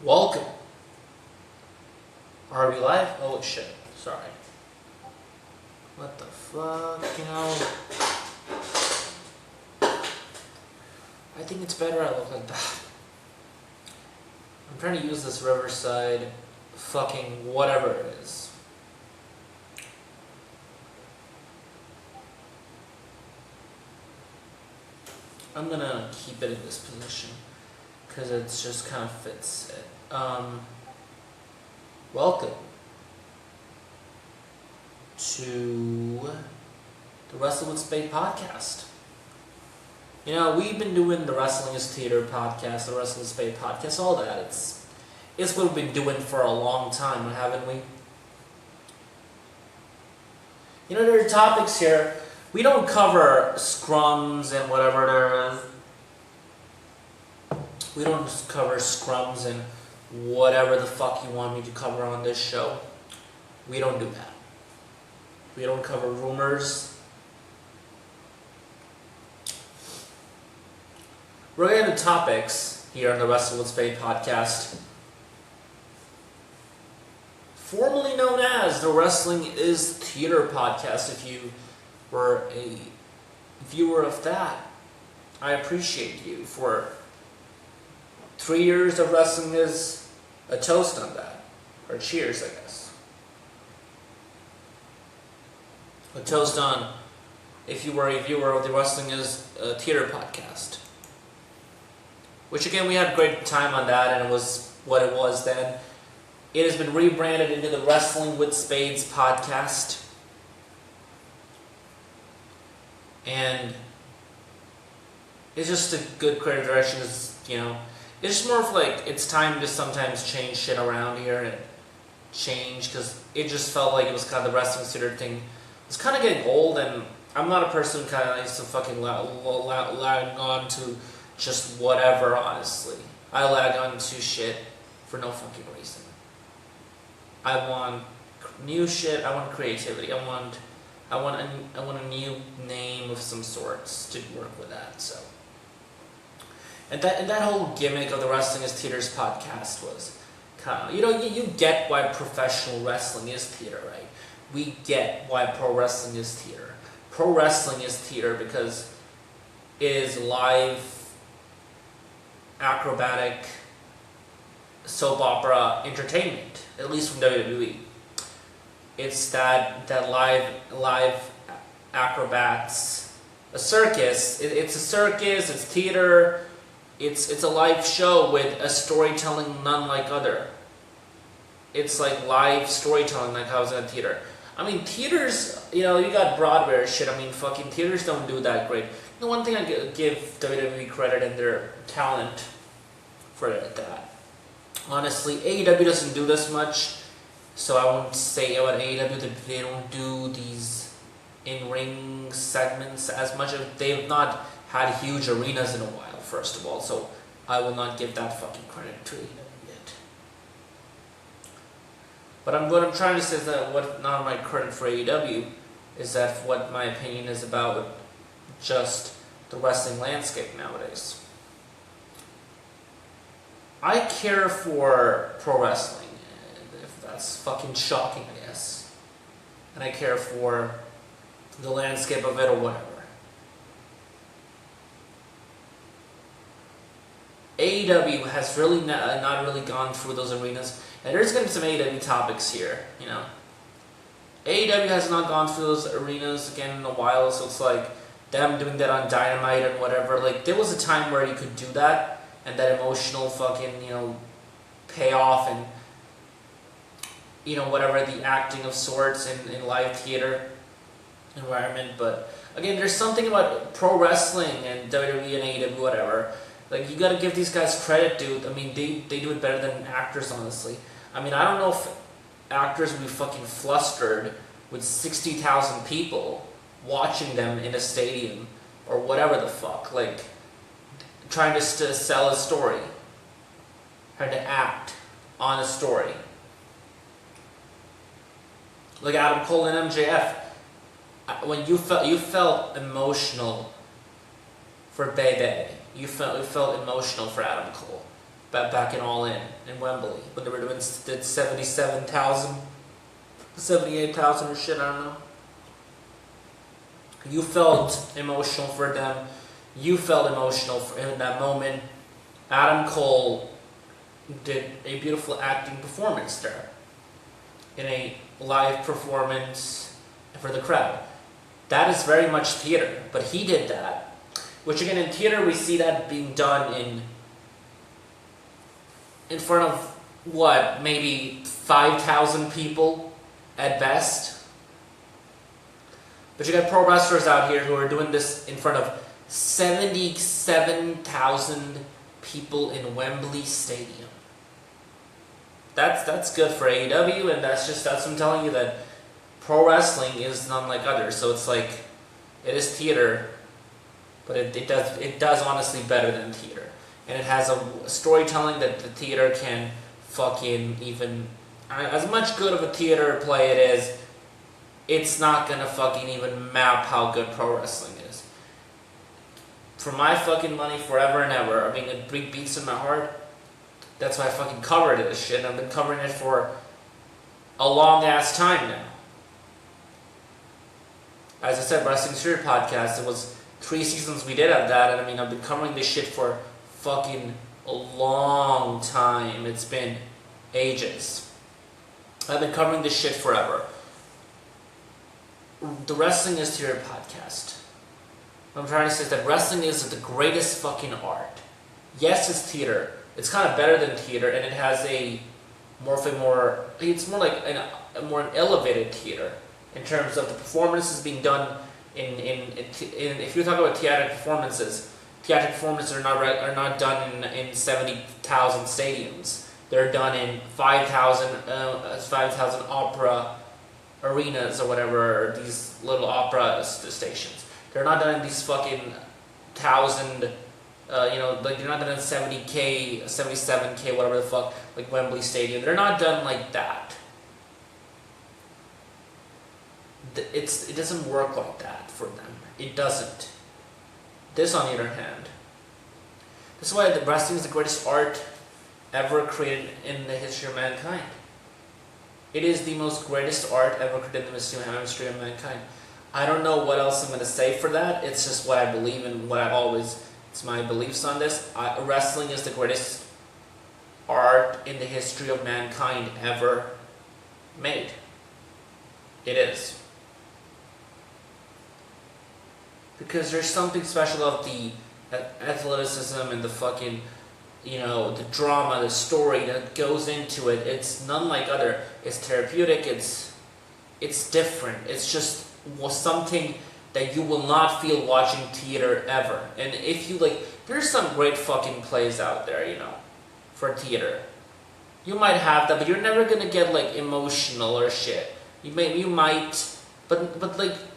Welcome. Are we live? Oh shit. Sorry. What the fuck, I think it's better I look like that. I'm trying to use this Riverside fucking whatever it is. I'm gonna keep it in this position because it just kind of fits it. Welcome to the Wrestle with Spades Podcast. You know, we've been doing the Wrestling is Theater podcast, the Wrestling with Spades podcast, all that. It's what we've been doing for a long time, haven't we? You know, there are topics here. We don't cover scrums and whatever there is. We don't just cover scrums and whatever the fuck you want me to cover on this show. We don't do that. We don't cover rumors. We're going to topics here on the Wrestle with Spades podcast, formerly known as the Wrestling is Theater podcast. If you were a viewer of that, I appreciate you. For 3 years of Wrestling is a toast on that, or cheers, I guess. A toast on if you were a viewer of the Wrestling is a Theater podcast. Which again, we had a great time on that, and it was what it was then. It has been rebranded into the Wrestling with Spades podcast. And it's just a good creative direction. It's just more of like, it's time to sometimes change shit around here and change, because it just felt like it was kind of the wrestling theater thing. It was kind of getting old, and I'm not a person who kind of likes to fucking lag on to just whatever, honestly. I lag on to shit for no fucking reason. I want new shit, I want creativity, I want a new name of some sorts to work with that. So, and that whole gimmick of the Wrestling is Theater's podcast was kind of, you get why professional wrestling is theater, right? We get why pro wrestling is theater. Pro wrestling is theater because it is live, acrobatic, soap opera entertainment, at least from WWE. It's that live acrobats, a circus. It's a circus. It's theater. It's a live show with a storytelling none like other. It's like live storytelling like how it's in a theater. I mean, theaters, you got Broadway or shit. I mean, fucking theaters don't do that great. The one thing I give WWE credit in their talent for that. Honestly, AEW doesn't do this much. So I won't say about AEW that they don't do these in-ring segments as much. They've not had huge arenas in a while, first of all. So I will not give that fucking credit to AEW yet. But what I'm trying to say is that what not my credit for AEW is that what my opinion is about just the wrestling landscape nowadays. I care for pro wrestling. That's fucking shocking, I guess. And I care for the landscape of it or whatever. AEW has really not really gone through those arenas. And there's going to be some AEW topics here, AEW has not gone through those arenas again in a while, so it's like them doing that on Dynamite and whatever. Like, there was a time where you could do that, and that emotional fucking, payoff and whatever, the acting of sorts in live theater environment. But again, there's something about pro wrestling and WWE and AEW, whatever. Like, you gotta give these guys credit, dude. I mean, they do it better than actors, honestly. I mean, I don't know if actors would be fucking flustered with 60,000 people watching them in a stadium or whatever the fuck. Like, trying to sell a story. Trying to act on a story. Like Adam Cole and MJF, when you felt emotional for Bebe, you felt emotional for Adam Cole. back in All in Wembley when they were doing did 77,000, 78,000 or shit. I don't know. You felt emotional for them. You felt emotional in that moment. Adam Cole did a beautiful acting performance there, in a live performance for the crowd. That is very much theater, but he did that. Which again, in theater, we see that being done in front of, what, maybe 5,000 people at best? But you got pro wrestlers out here who are doing this in front of 77,000 people in Wembley Stadium. That's good for AEW, and that's what I'm telling you, that pro wrestling is none like others. So it's like, it is theater, but it does honestly better than theater. And it has a storytelling that the theater can fucking even, as much good of a theater play it is, it's not gonna fucking even map how good pro wrestling is. For my fucking money, forever and ever, I mean, it beats in my heart. That's why I fucking covered this shit, and I've been covering it for a long ass time now. As I said, Wrestling Spades Podcast, it was 3 seasons we did of that, and I mean, I've been covering this shit for fucking a long time. It's been ages. I've been covering this shit forever. The Wrestling is Theater Podcast. What I'm trying to say is that wrestling is the greatest fucking art. Yes, it's theater. It's kind of better than theater, and it has it's more like a more elevated theater in terms of the performances being done in if you talk about theatrical performances are not done in 70,000 stadiums. They're done in 5,000 opera arenas or whatever, or these little opera stations. They're not done in these fucking 1,000, like they're not done in 70K, 77K, whatever the fuck, like Wembley Stadium. They're not done like that. It doesn't work like that for them. It doesn't. This, on the other hand, this is why the wrestling is the greatest art ever created in the history of mankind. It is the most greatest art ever created in the history of mankind. I don't know what else I'm going to say for that. It's just what I believe in, it's my beliefs on this. Wrestling is the greatest art in the history of mankind ever made. It is. Because there's something special of the athleticism and the fucking, the drama, the story that goes into it. It's none like other. It's therapeutic. It's different. It's just something that you will not feel watching theater ever. And if you there's some great fucking plays out there, for theater. You might have that, but you're never gonna get emotional or shit. You might, but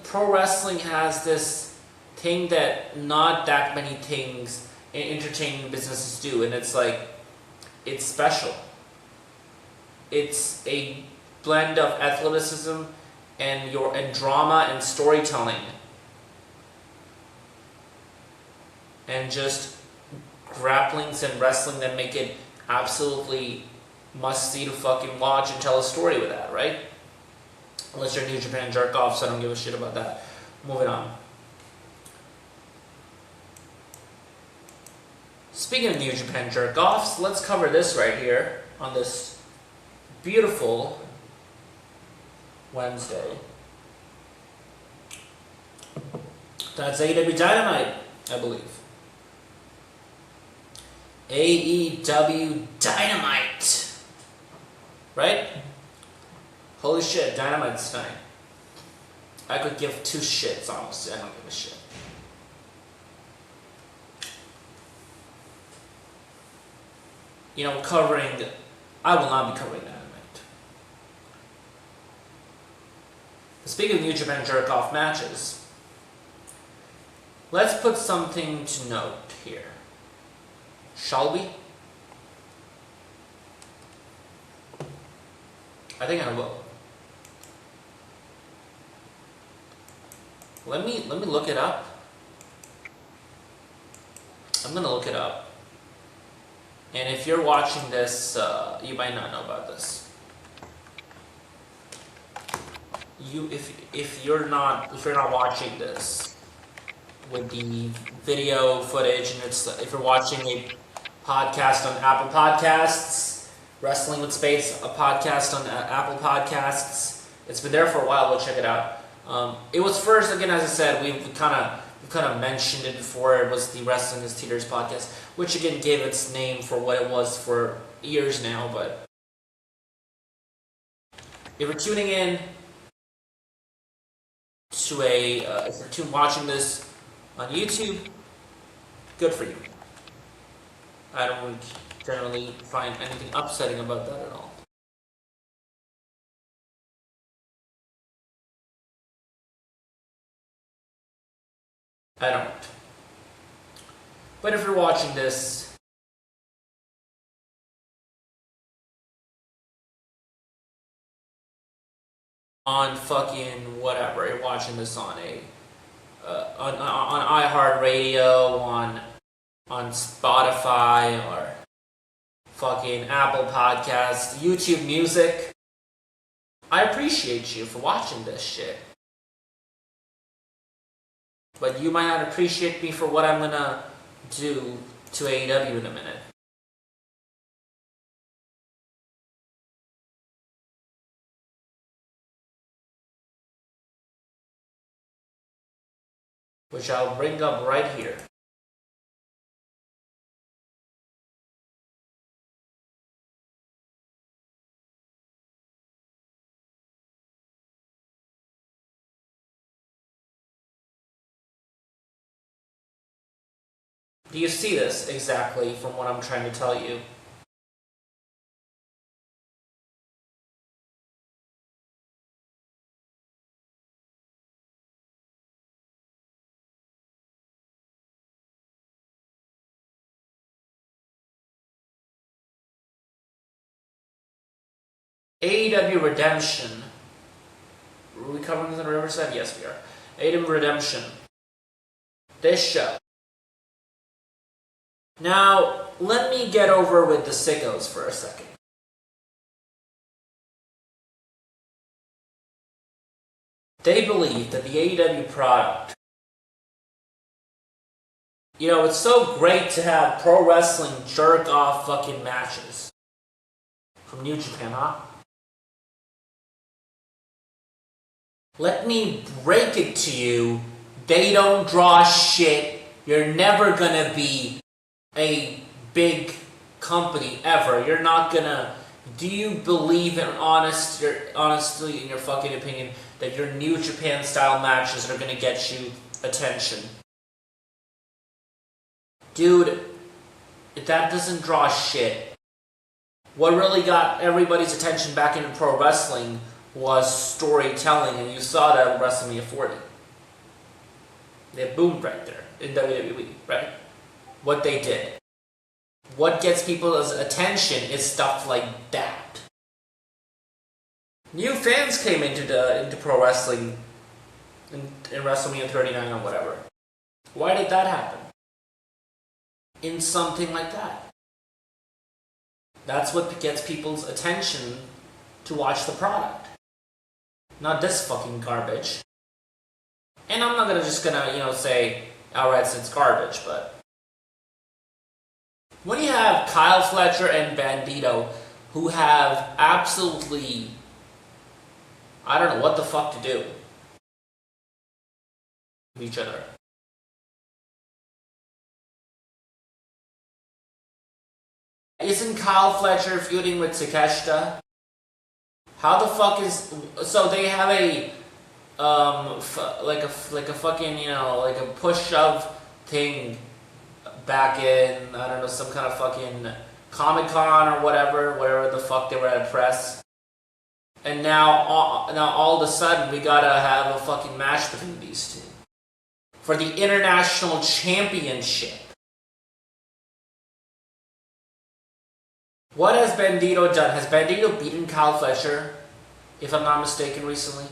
pro wrestling has this thing that not that many things in entertainment businesses do, and it's special. It's a blend of athleticism and drama and storytelling, and just grapplings and wrestling that make it absolutely must see to fucking watch and tell a story with that, right? Unless you're New Japan jerk off, so I don't give a shit about that. Moving on. Speaking of New Japan jerk offs, let's cover this right here on this beautiful Wednesday. That's AEW Dynamite, I believe. AEW Dynamite. Right? Holy shit, Dynamite's tonight. I could give 2 shits, honestly. I don't give a shit. I will not be covering Dynamite. Speaking of New Japan jerk-off matches, let's put something to note here. Shall we? I think I will. Let me look it up. I'm gonna look it up. And if you're watching this, you might not know about this. If you're not watching this with the video footage, and if you're watching a podcast on Apple Podcasts, Wrestling with Spades, a podcast on Apple Podcasts, it's been there for a while. Go check it out. It was first, again, as I said, we've kind of mentioned it before. It was the Wrestling with Teeters podcast, which again gave its name for what it was for years now. But if you're tuning in to if you're watching this on YouTube, good for you. I don't generally find anything upsetting about that at all. I don't. But if you're watching this on fucking whatever, you're watching this on on iHeartRadio, on Spotify, or fucking Apple Podcasts, YouTube Music, I appreciate you for watching this shit. But you might not appreciate me for what I'm gonna do to AEW in a minute. Which I'll bring up right here. Do you see this exactly from what I'm trying to tell you? AEW Redemption. Are we covering this on Riverside? Yes, we are. AEW Redemption. This show. Now, let me get over with the sickos for a second. They believe that the AEW product, it's so great to have pro wrestling jerk off fucking matches from New Japan, huh? Let me break it to you, they don't draw shit. You're never gonna be a big company ever. You're not gonna. Do you believe honestly, in your fucking opinion, that your New Japan style matches are gonna get you attention? Dude, that doesn't draw shit. What really got everybody's attention back into pro wrestling was storytelling, and you saw that at WrestleMania 40. They boomed right there in WWE, right? What they did. What gets people's attention is stuff like that. New fans came into pro wrestling in WrestleMania 39 or whatever. Why did that happen? In something like that. That's what gets people's attention to watch the product. Not this fucking garbage. And I'm not just gonna say outright it's garbage, but when you have Kyle Fletcher and Bandito, who have absolutely, I don't know what the fuck to do with each other. Isn't Kyle Fletcher feuding with Takeshita? How the fuck is... So they have a... like a fucking, like a push-shove thing back in, I don't know, some kind of fucking Comic-Con or whatever, wherever the fuck they were at press. And now all of a sudden, we gotta have a fucking match between these two. For the International Championship. What has Bandito done? Has Bandito beaten Kyle Fletcher, if I'm not mistaken, recently?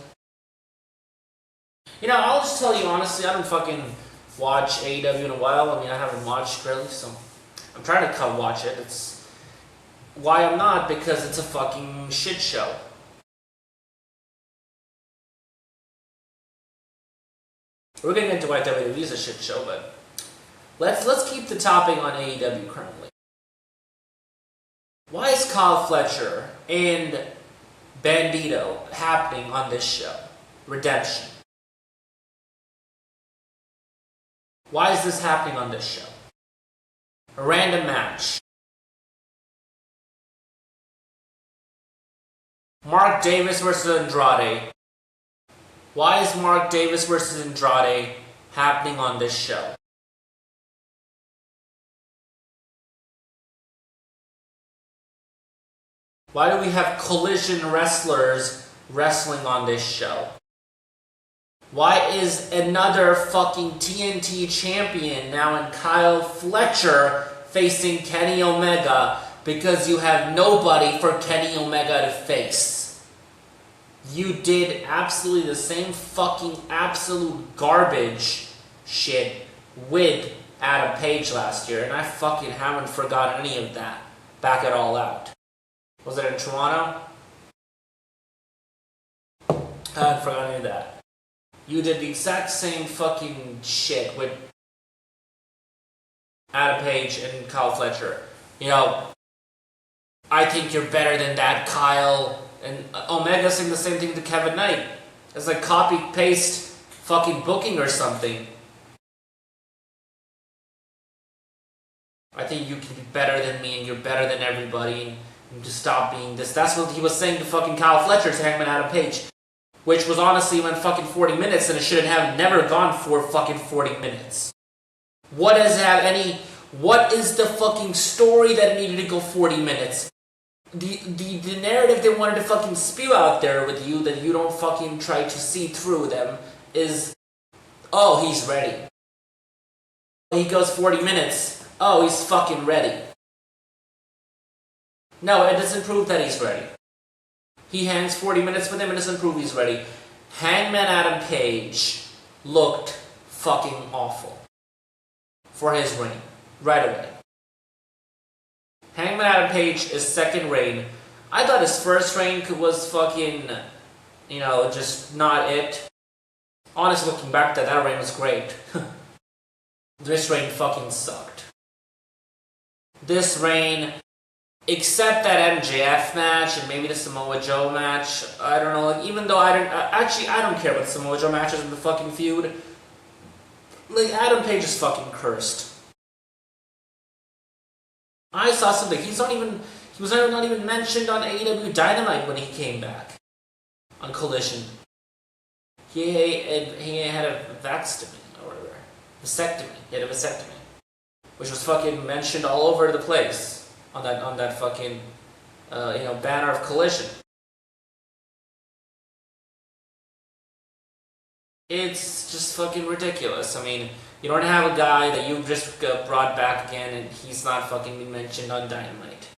I'll just tell you honestly, I haven't fucking watched AEW in a while. I mean, I haven't watched really, so I'm trying to watch it. It's why I'm not, because it's a fucking shit show. We're getting into why WWE is a shit show, but let's keep the topic on AEW currently. Why is Kyle Fletcher and Bandito happening on this show? Redemption. Why is this happening on this show? A random match. Mark Davis versus Andrade. Why is Mark Davis versus Andrade happening on this show? Why do we have Collision wrestlers wrestling on this show? Why is another fucking TNT champion now in Kyle Fletcher facing Kenny Omega because you have nobody for Kenny Omega to face? You did absolutely the same fucking absolute garbage shit with Adam Page last year, and I fucking haven't forgotten any of that. Back it all out. Was it in Toronto? I haven't forgotten any of that. You did the exact same fucking shit with Adam Page and Kyle Fletcher. You know, I think you're better than that, Kyle. And Omega saying the same thing to Kevin Knight. It's like copy-paste fucking booking or something. I think you can be better than me and you're better than everybody. And just stop being this. That's what he was saying to fucking Kyle Fletcher to Hangman Adam Page. Which was honestly went fucking 40 minutes and it should have never gone for fucking 40 minutes. What is the fucking story that needed to go 40 minutes? The narrative they wanted to fucking spew out there with you that you don't fucking try to see through them is, oh, he's ready. He goes 40 minutes, oh, he's fucking ready. No, it doesn't prove that he's ready. He hangs 40 minutes with him and doesn't prove he's ready. Hangman Adam Page looked fucking awful for his reign, right away. Hangman Adam Page, his second reign, I thought his first reign was fucking, just not it. Honestly, looking back, that reign was great. This reign fucking sucked. This reign, except that MJF match and maybe the Samoa Joe match, I don't know, even though I don't care about the Samoa Joe matches in the fucking feud. Like, Adam Page is fucking cursed. I saw something. He was not even mentioned on AEW Dynamite when he came back on Collision. He had a vasectomy or whatever. Vasectomy. He had a vasectomy, which was fucking mentioned all over the place on that fucking banner of Collision. It's just fucking ridiculous. I mean, you don't have a guy that you just brought back again and he's not fucking been mentioned on Dynamite.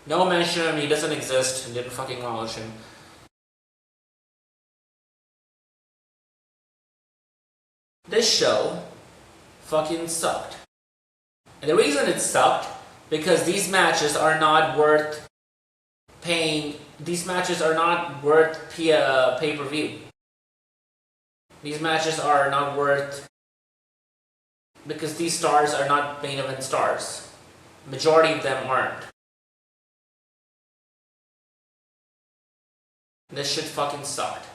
No mention of him, he doesn't exist, and didn't fucking acknowledge him. This show fucking sucked. And the reason it sucked, because these matches are not worth paying, these matches are not worth pay-per-view. These matches are not worth, because these stars are not main event stars. Majority of them aren't. This shit fucking sucked.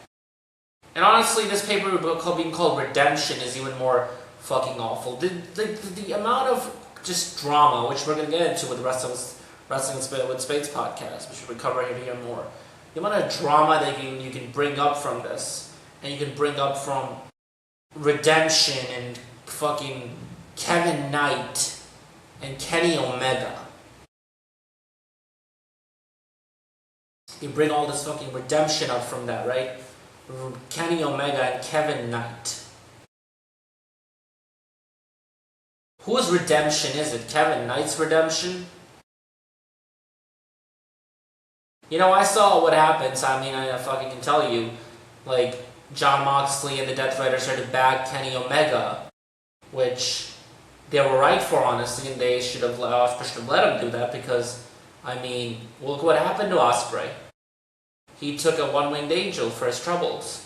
And honestly, this pay-per-view being called Redemption is even more fucking awful. The amount of just drama, which we're going to get into with Wrestling with Spades Podcast, which we'll cover here more. The amount of drama that you can bring up from this, and you can bring up from Redemption and fucking Kevin Knight and Kenny Omega. You bring all this fucking redemption up from that, right? Kenny Omega and Kevin Knight. Whose redemption is it? Kevin Knight's redemption? I saw what happens. I mean, I fucking can tell you. Like, Jon Moxley and the Death Riders are to back Kenny Omega, which they were right for, honestly, and they should have let him do that because, I mean, look what happened to Ospreay. He took a one-winged angel for his troubles.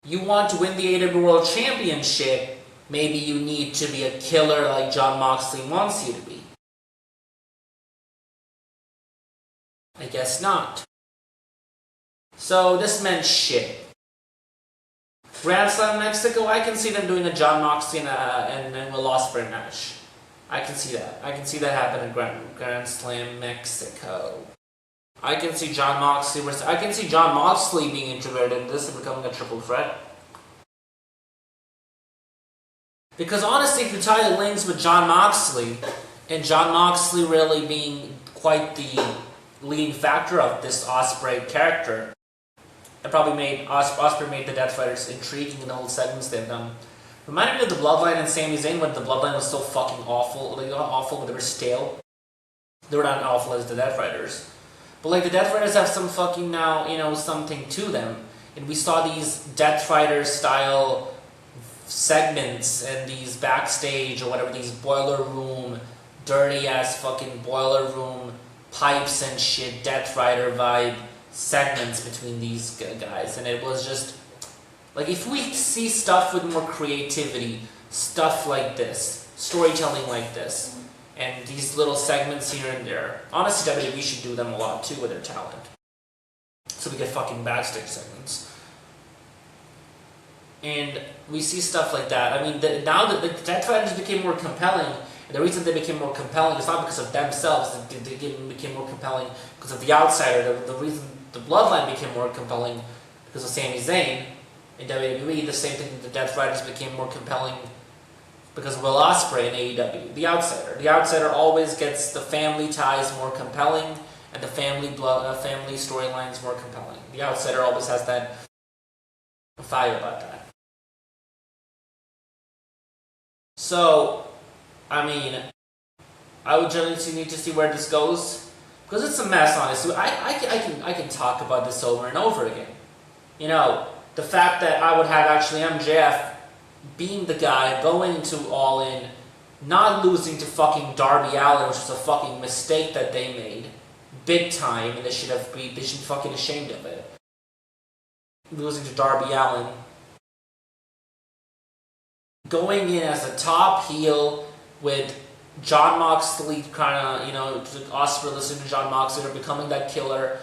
You want to win the AEW World Championship, maybe you need to be a killer like Jon Moxley wants you to be. I guess not. So this meant shit. Grand Slam Mexico, I can see them doing a Jon Moxley and Will Ospreay match. I can see that. I can see that happen in Grand Slam Mexico. I can see Jon Moxley being integrated in this and becoming a triple threat. Because honestly, if you tie the links with Jon Moxley, and Jon Moxley really being quite the leading factor of this Ospreay character, it probably made Ospreay made the Death Fighters intriguing in the whole segments they've done. Reminded me of the Bloodline and Sami Zayn when the Bloodline was so fucking awful. They got awful, but they were stale. They were not awful as the Death Fighters. But like the Death Fighters have some fucking now, something to them. And we saw these Death Fighter style segments and these backstage or whatever, these boiler room, dirty ass fucking boiler room pipes and shit, Death Rider vibe segments between these guys. And it was just like, if we see stuff with more creativity, stuff like this, storytelling like this, and these little segments here and there. Honestly, WWE should do them a lot too with their talent. So we get fucking backstage segments. And we see stuff like that. I mean, now that the Death Fighters became more compelling, and the reason they became more compelling is not because of themselves, they became more compelling because of the outsider. The reason the Bloodline became more compelling because of Sami Zayn in WWE, the same thing that the Death Fighters became more compelling because of Will Ospreay in AEW, the outsider. The outsider always gets the family ties more compelling and the family storylines more compelling. The outsider always has that vibe about that. So, I mean, I would generally need to see where this goes because it's a mess, honestly. I can talk about this over and over again. The fact that I would have actually MJF being the guy, going into All In, not losing to fucking Darby Allin, which was a fucking mistake that they made, big time, and they should be fucking ashamed of it. Losing to Darby Allin. Going in as a top heel with Jon Moxley Ospreay listening to Jon Moxley or becoming that killer,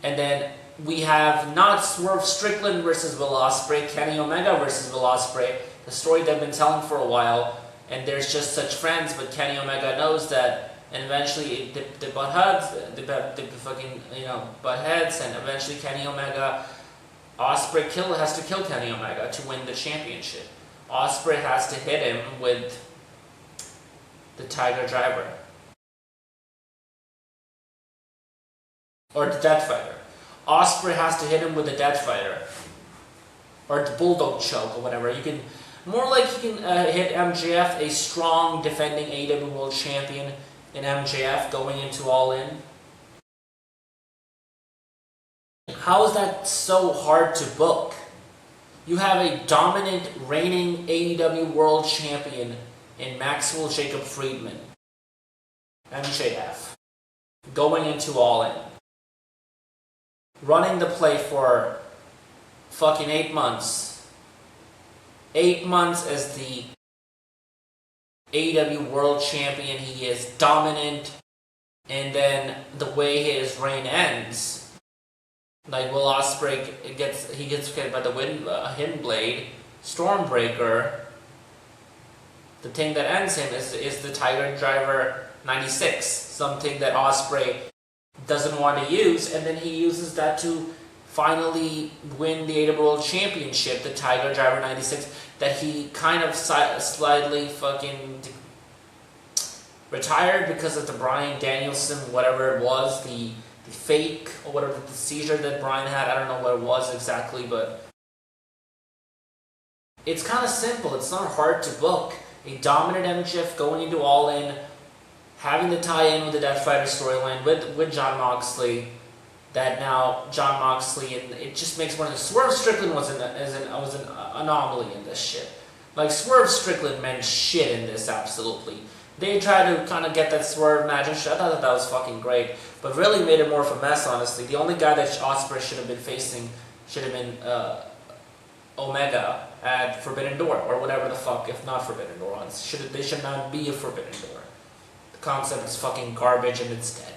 and then we have not Swerve Strickland versus Will Ospreay, Kenny Omega versus Will Ospreay, the story they've been telling for a while, and there's just such friends, but Kenny Omega knows that, and eventually they butt heads, they fucking, butt heads, and eventually Kenny Omega, Ospreay has to kill Kenny Omega to win the championship. Ospreay has to hit him with the Tiger Driver. Or the Death Fighter. Ospreay has to hit him with the Death Fighter. Or the Bulldog Choke or whatever. You can hit MJF, a strong defending AEW World Champion in MJF going into All In. How is that so hard to book? You have a dominant reigning AEW World Champion in Maxwell Jacob Friedman, MJF, going into All In. Running the play for fucking 8 months. 8 months as the AEW World Champion. He is dominant. And then the way his reign ends, like Will Ospreay gets hit by the Hidden Blade, Stormbreaker. The thing that ends him is the Tiger Driver 96, something that Ospreay doesn't want to use, and then he uses that to finally win the AEW World Championship, the Tiger Driver 96, that he kind of slightly fucking retired because of the Bryan Danielson, whatever it was, the fake, or whatever, the seizure that Bryan had. I don't know what it was exactly, but it's kind of simple. It's not hard to book. A dominant MJF going into All In, having the tie-in with the Death Fighter storyline with Jon Moxley, that now Jon Moxley, and it just makes one of the Swerve Strickland was an anomaly in this shit. Like, Swerve Strickland meant shit in this, absolutely. They tried to kind of get that Swerve match and shit. I thought that was fucking great, but really made it more of a mess, honestly. The only guy that Ospreay should have been facing should have been Omega at Forbidden Door, or whatever the fuck, if not Forbidden Door. They should not be a Forbidden Door. The concept is fucking garbage and it's dead.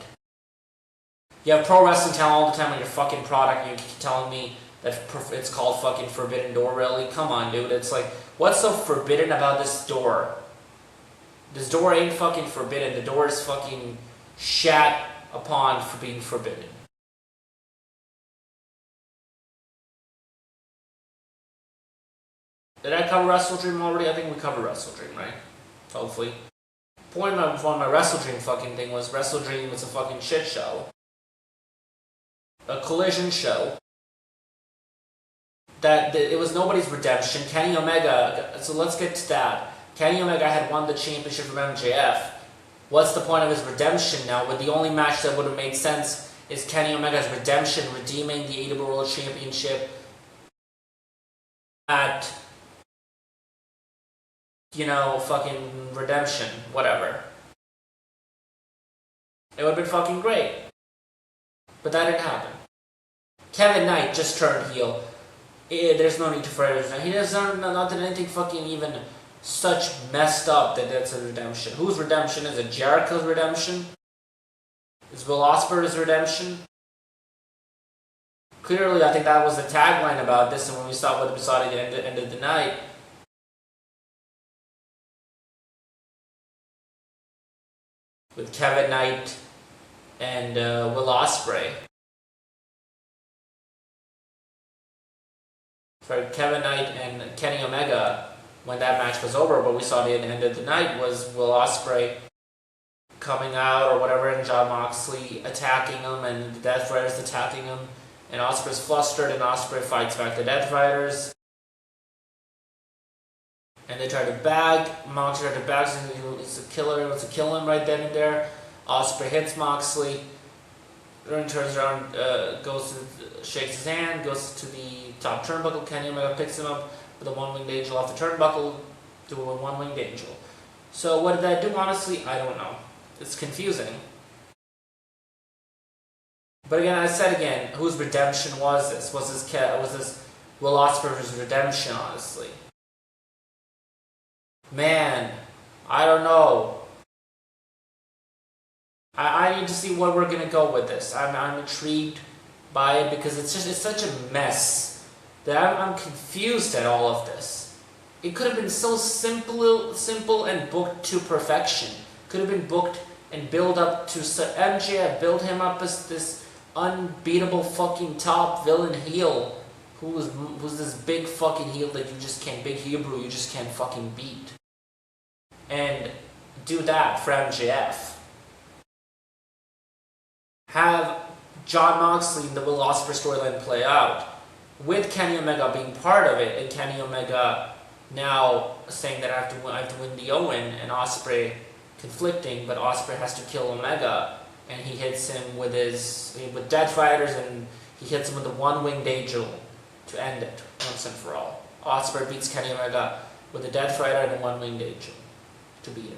You have pro wrestling talent all the time on your fucking product, and you keep telling me that it's called fucking Forbidden Door, really? Come on, dude. It's like, what's so forbidden about this door? This door ain't fucking forbidden. The door is fucking shat upon for being forbidden. Did I cover Wrestle Dream already? I think we covered Wrestle Dream, right? Hopefully. Point of my Wrestle Dream fucking thing was Wrestle Dream was a fucking shit show. A collision show. That it was nobody's redemption. Kenny Omega, so let's get to that. Kenny Omega had won the championship from MJF. What's the point of his redemption now? With the only match that would have made sense is Kenny Omega's redemption, redeeming the AEW World Championship at, fucking redemption, whatever. It would have been fucking great. But that didn't happen. Kevin Knight just turned heel. There's no need for it. He doesn't not did anything fucking even such messed up that that's a redemption. Whose redemption is it? Jericho's redemption? Is Will Ospreay's redemption? Clearly, I think that was the tagline about this, and when we saw what we saw at the end of the night, with Kevin Knight and Will Ospreay. For Kevin Knight and Kenny Omega, when that match was over, what we saw at the end of the night was Will Ospreay coming out or whatever, and Jon Moxley attacking him, and the Death Riders attacking him, and Ospreay's flustered, and Ospreay fights back the Death Riders, and they try to bag. Moxley tried to bag, so it's a killer, wants to kill him right then and there. Ospreay hits Moxley, then turns around, shakes his hand, goes to the top turnbuckle. Kenny Omega picks him up with a one-winged angel off the turnbuckle, to a one-winged angel. So what did that do? Honestly, I don't know. It's confusing. But again, I said again, whose redemption was this? Was this Will Ospreay's redemption? Honestly, man, I don't know. I need to see where we're gonna go with this. I'm intrigued by it because it's such a mess that I'm confused at all of this. It could have been so simple and booked to perfection. Could have been booked and build up to MJF, build him up as this unbeatable fucking top villain heel who's this big fucking heel that you just can't, big Hebrew you just can't fucking beat. And do that for MJF. Have Jon Moxley and the Will Ospreay storyline play out, with Kenny Omega being part of it, and Kenny Omega now saying that I have to win the Owen, and Ospreay conflicting, but Ospreay has to kill Omega, and he hits him with Death Riders, and he hits him with the one-winged angel to end it once and for all. Ospreay beats Kenny Omega with a Death Rider and a one-winged angel to beat him.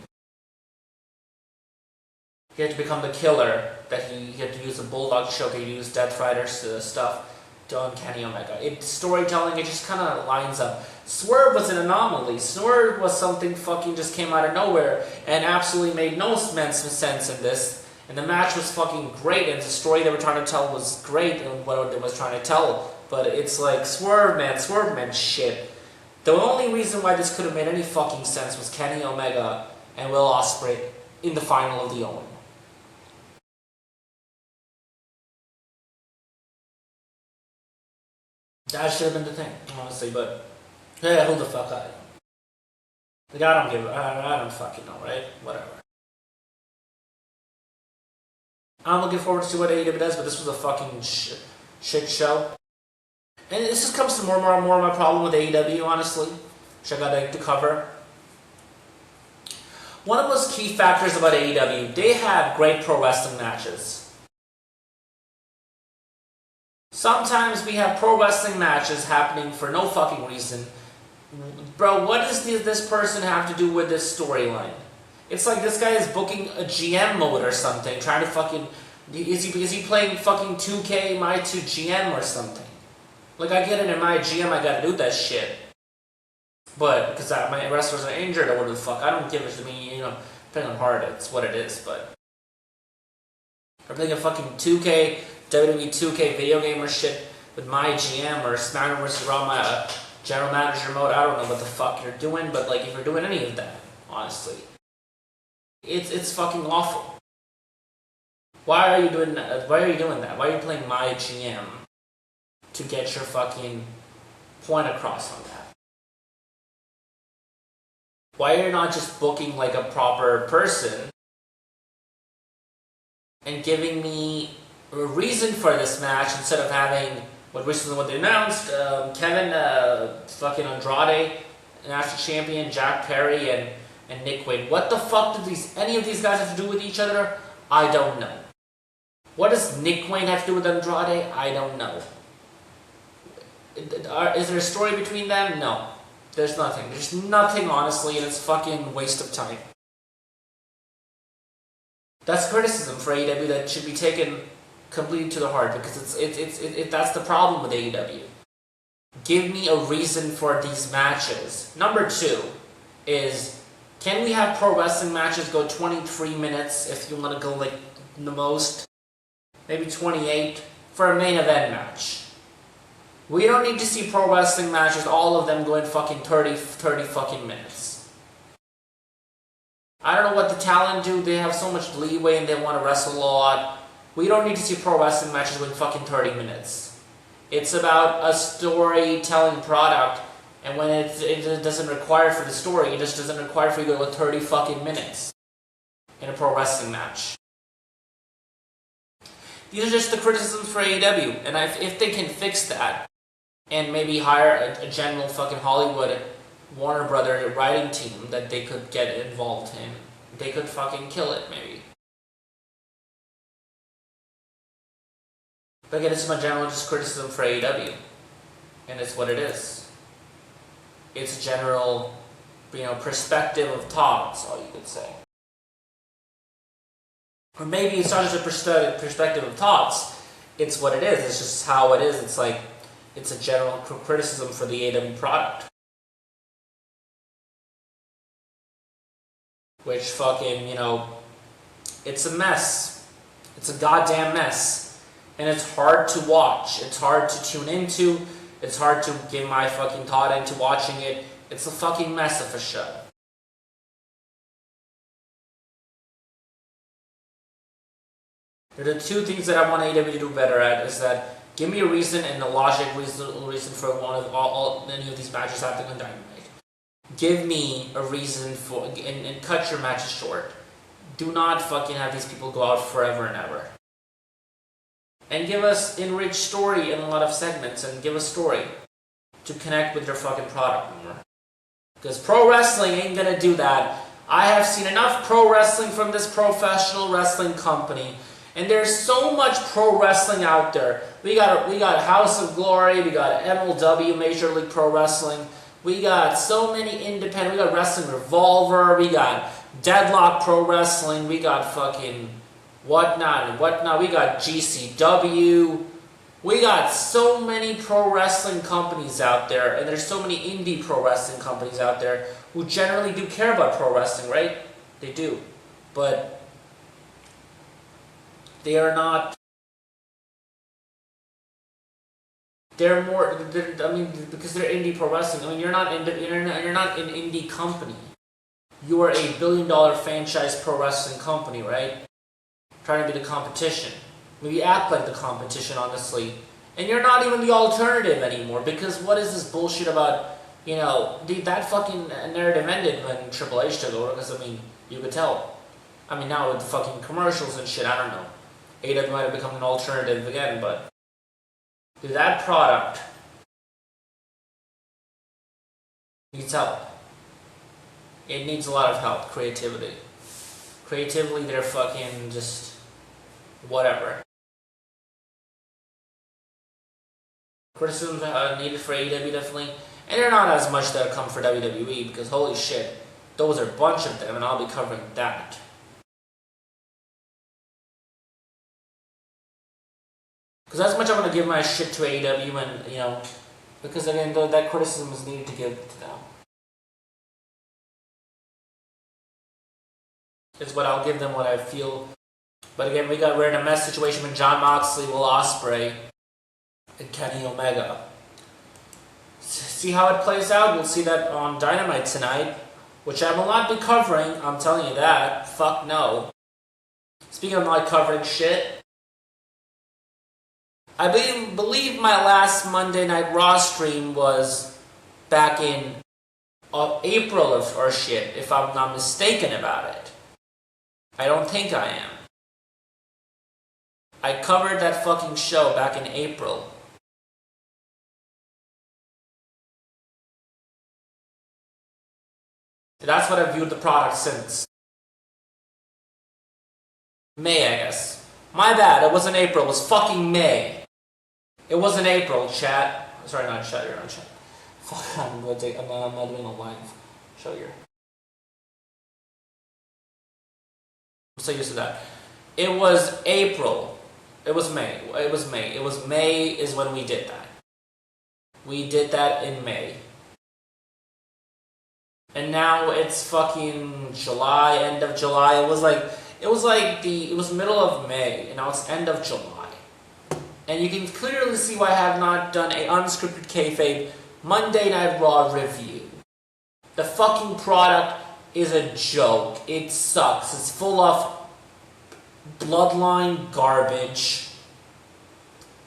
He had to become the killer, that he had to use a Bulldog choke, he used Death Rider's stuff to own Kenny Omega. Storytelling, it just kind of lines up. Swerve was an anomaly. Swerve was something fucking just came out of nowhere and absolutely made no sense in this. And the match was fucking great, and the story they were trying to tell was great, and what it was trying to tell. But it's like, Swerve man, shit. The only reason why this could have made any fucking sense was Kenny Omega and Will Ospreay in the final of the Owen. That should have been the thing, honestly, but yeah, who the fuck I am? Like, I don't fucking know, right? Whatever. I'm looking forward to see what AEW does, but this was a fucking shit show. And this just comes to more and more of my problem with AEW, honestly, which I got to cover. One of those key factors about AEW, they have great pro wrestling matches. Sometimes we have pro wrestling matches happening for no fucking reason. Bro, what does this person have to do with this storyline? It's like this guy is booking a GM mode or something, trying to fucking... Is he playing fucking 2K My 2 GM or something? Like, I get it, in My GM I gotta do that shit. But, because my wrestlers are injured or whatever the fuck, I don't give it to me, depending on hard, it's what it is, but... I'm playing a fucking 2K, WWE 2K video game or shit with My GM or SmackDown vs. Raw, my general manager mode, I don't know what the fuck you're doing, but like, if you're doing any of that, honestly, it's fucking awful. Why are you doing that? Why are you doing that? Why are you playing My GM to get your fucking point across on that? Why are you not just booking like a proper person and giving me a reason for this match instead of having what they announced, Kevin fucking Andrade, national champion, Jack Perry, and Nick Wayne. What the fuck do any of these guys have to do with each other? I don't know. What does Nick Wayne have to do with Andrade? I don't know. Is there a story between them? No. There's nothing. There's nothing, honestly, and it's fucking waste of time. That's criticism for AEW that should be taken completely to the heart, because that's the problem with AEW. Give me a reason for these matches. Number 2 is, can we have pro wrestling matches go 23 minutes if you want to go like the most? Maybe 28 for a main event match. We don't need to see pro wrestling matches, all of them going fucking 30 fucking minutes. I don't know what the talent do, they have so much leeway and they want to wrestle a lot. We don't need to see pro wrestling matches going fucking 30 minutes. It's about a storytelling product, and when it doesn't require for the story, it just doesn't require for you to go 30 fucking minutes in a pro wrestling match. These are just the criticisms for AEW, and if they can fix that, and maybe hire a general fucking Hollywood Warner Brother writing team that they could get involved in, they could fucking kill it, maybe. But again, this is my general just criticism for AEW, and it's what it is. It's a general, perspective of thoughts, all you could say. Or maybe it's not just a perspective of thoughts, it's what it is, it's just how it is, it's like, it's a general criticism for the AEW product. Which fucking, it's a mess. It's a goddamn mess. And it's hard to watch. It's hard to tune into. It's hard to give my fucking thought into watching it. It's a fucking mess of a show. The 2 things that I want AEW to do better at is that give me a reason and a logic reason for any of these matches happening on Dynamite. Give me a reason for and cut your matches short. Do not fucking have these people go out forever and ever. And give us enriched story in a lot of segments, and give a story to connect with your fucking product more. Because pro wrestling ain't gonna do that. I have seen enough pro wrestling from this professional wrestling company. And there's so much pro wrestling out there. We got House of Glory, we got MLW, Major League Pro Wrestling. We got so many independent, we got Wrestling Revolver, we got Deadlock Pro Wrestling, we got fucking whatnot, we got GCW. We got so many pro wrestling companies out there, and there's so many indie pro wrestling companies out there who generally do care about pro wrestling, right? They do. But they are not. They're more. Because they're indie pro wrestling. You're not an indie company. You are a $1 billion franchise pro wrestling company, right? Trying to be the competition. Maybe act like the competition, honestly. And you're not even the alternative anymore. Because what is this bullshit about? That fucking narrative ended when Triple H took over. Because you could tell. Now with the fucking commercials and shit, I don't know. AEW might have become an alternative again, but that product needs help. It needs a lot of help, creatively. Creatively, they're fucking just whatever. Criticisms needed for AEW definitely, and they're not as much that come for WWE because holy shit, those are a bunch of them, and I'll be covering that. Because as much I want to give my shit to AEW, and because again, that criticism is needed to give to them. Is what I'll give them, what I feel. But again, we're in a mess situation with Jon Moxley, Will Ospreay, and Kenny Omega. See how it plays out. We'll see that on Dynamite tonight, which I will not be covering. I'm telling you that. Fuck no. Speaking of not covering shit, I believe my last Monday Night Raw stream was back in April or shit, if I'm not mistaken about it. I don't think I am. I covered that fucking show back in April. That's what I've viewed the product since. May, I guess. My bad, it wasn't April, it was fucking May. It wasn't April, chat. Sorry, not chat, you're on chat. Fuck, I'm not doing a live show here. I'm so used to that. It was April. It was May. It was May is when we did that. We did that in May. And now it's fucking July, end of July. It was middle of May, and now it's end of July. And you can clearly see why I have not done an unscripted kayfabe Monday Night Raw review. The fucking product is a joke. It sucks. It's full of bloodline garbage.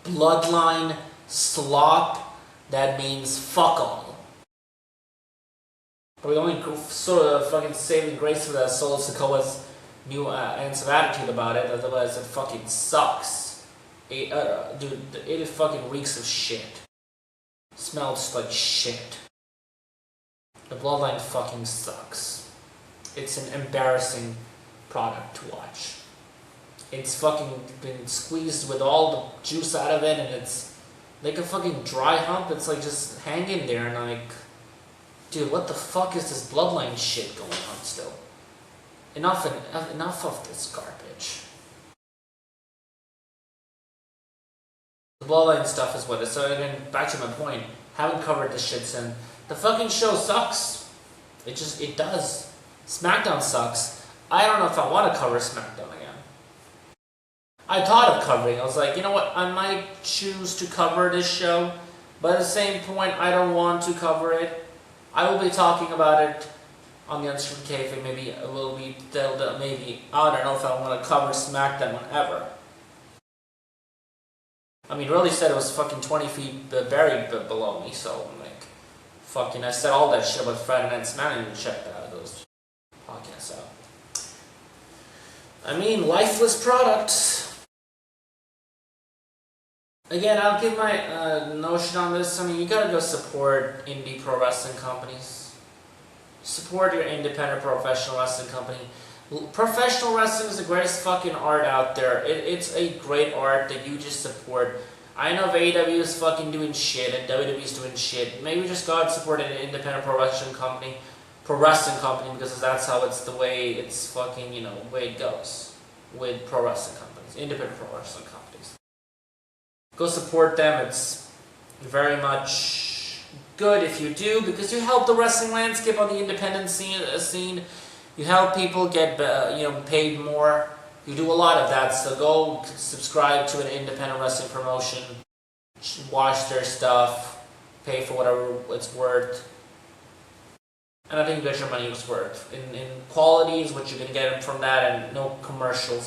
Bloodline slop. That means fuck all. But we only sort of fucking saving grace for that Solo Sikoa's new ounce of attitude about it. Otherwise, it fucking sucks. Dude, it fucking reeks of shit. Smells like shit. The bloodline fucking sucks. It's an embarrassing product to watch. It's fucking been squeezed with all the juice out of it, and it's like a fucking dry hump. It's like just hanging there, and like, dude, what the fuck is this bloodline shit going on still? Enough of this garbage. The bloodline stuff is what it is. So again, back to my point, haven't covered this shit since. The fucking show sucks. It does. SmackDown sucks. I don't know if I want to cover SmackDown again. I thought of covering. I was like, you know what? I might choose to cover this show, but at the same point, I don't want to cover it. I will be talking about it on the Unscripted Kayfabe. Maybe it will be maybe I don't know if I want to cover SmackDown ever. I mean, really said it was fucking 20 feet buried below me, so I'm like, fucking, I said all that shit about Friday Night SmackDown, and check those podcasts out. I mean, lifeless products. Again, I'll give my notion on this. I mean, you gotta go support indie pro wrestling companies. Support your independent professional wrestling company. Professional wrestling is the greatest fucking art out there. It's a great art that you just support. I know if AEW is fucking doing shit and WWE is doing shit. Maybe just go out and support an independent pro wrestling company, because that's how it's the way it's fucking, the way it goes with pro wrestling companies, independent pro wrestling companies. Go support them. It's very much good if you do, because you help the wrestling landscape on the independent scene. You help people get paid more. You do a lot of that, so go subscribe to an independent wrestling promotion, watch their stuff, pay for whatever it's worth. And I think you get your money was worth. In quality is what you're going to get from that, and no commercials.